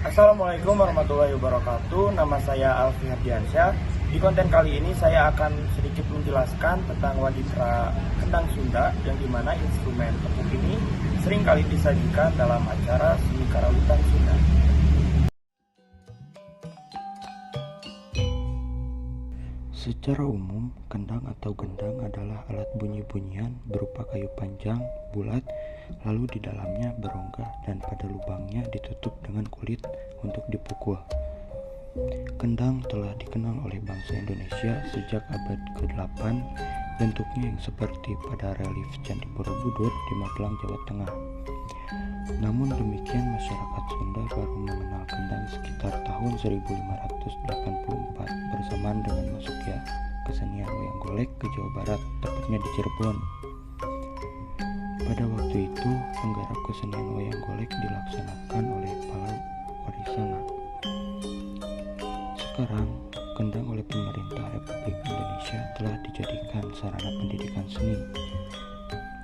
Assalamualaikum warahmatullahi wabarakatuh. Nama saya Alfi Hardiansyah. Di konten kali ini saya akan sedikit menjelaskan tentang waditra kendang Sunda, yang dimana instrumen tepuk ini sering kali disajikan dalam acara seni karawitan Sunda. Secara umum, kendang atau gendang adalah alat bunyi-bunyian berupa kayu panjang, bulat, lalu di dalamnya berongga dan pada lubangnya ditutup dengan kulit untuk dipukul. Kendang telah dikenal oleh bangsa Indonesia sejak abad ke-8, bentuknya yang seperti pada relief Candi Borobudur di Magelang, Jawa Tengah. Namun demikian, masyarakat Sunda baru mengenal kendang sekitar tahun 1584 bersamaan dengan masuknya kesenian wayang golek ke Jawa Barat, tepatnya di Cirebon. Pada waktu itu, penggarap kesenian wayang golek dilaksanakan oleh para Warisanga. Sekarang, kendang oleh pemerintah Republik Indonesia telah dijadikan sarana pendidikan seni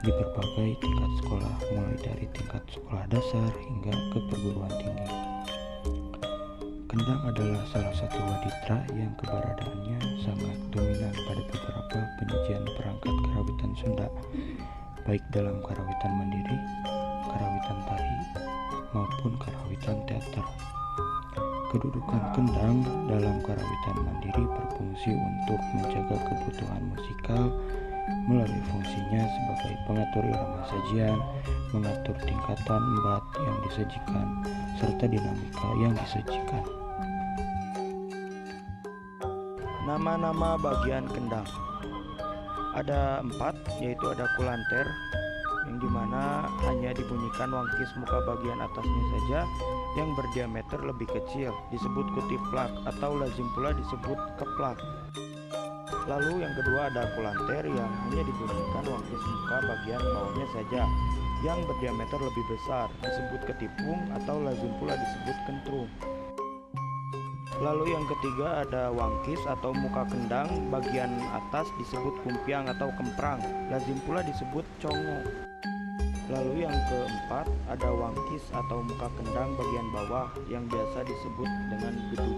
di berbagai tingkat sekolah, mulai dari tingkat sekolah dasar hingga ke perguruan tinggi. Kendang adalah salah satu waditra yang keberadaannya sangat dominan pada beberapa penyajian perangkat karawitan Sunda, baik dalam karawitan mandiri, karawitan tari, maupun karawitan teater. Kedudukan kendang dalam karawitan mandiri berfungsi untuk menjaga kebutuhan musikal melalui fungsinya sebagai pengatur irama sajian, mengatur tingkatan embat yang disajikan, serta dinamika yang disajikan. Nama-nama bagian kendang ada 4, yaitu ada kulanter, yang dimana hanya dibunyikan wangkis muka bagian atasnya saja yang berdiameter lebih kecil, disebut kutiplak, atau lazim pula disebut keplak. Lalu yang kedua ada kulanter yang hanya dibunyikan wangkis muka bagian bawahnya saja yang berdiameter lebih besar, disebut ketipung, atau lazim pula disebut kentrung. Lalu yang ketiga ada wangkis atau muka kendang bagian atas disebut kumpiang atau kemprang, lazim pula disebut congo. Lalu yang keempat ada wangkis atau muka kendang bagian bawah yang biasa disebut dengan gedung.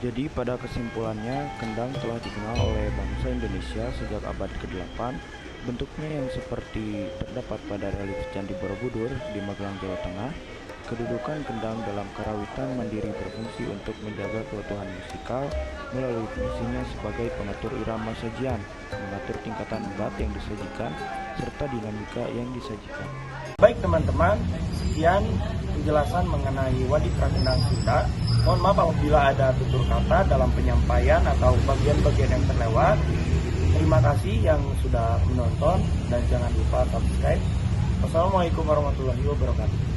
Jadi pada kesimpulannya, kendang telah dikenal oleh bangsa Indonesia sejak abad ke-8. Bentuknya yang seperti terdapat pada relief Candi Borobudur di Magelang, Jawa Tengah. Kedudukan kendang dalam karawitan mandiri berfungsi untuk menjaga keutuhan musikal melalui fungsinya sebagai pengatur irama sajian, mengatur tingkatan embat yang disajikan, serta dinamika yang disajikan. Baik teman-teman, sekian penjelasan mengenai Wadikra Kendang Sunda. Mohon maaf apabila ada tutur kata dalam penyampaian atau bagian-bagian yang terlewat. Terima kasih yang sudah menonton dan jangan lupa subscribe. Wassalamualaikum warahmatullahi wabarakatuh.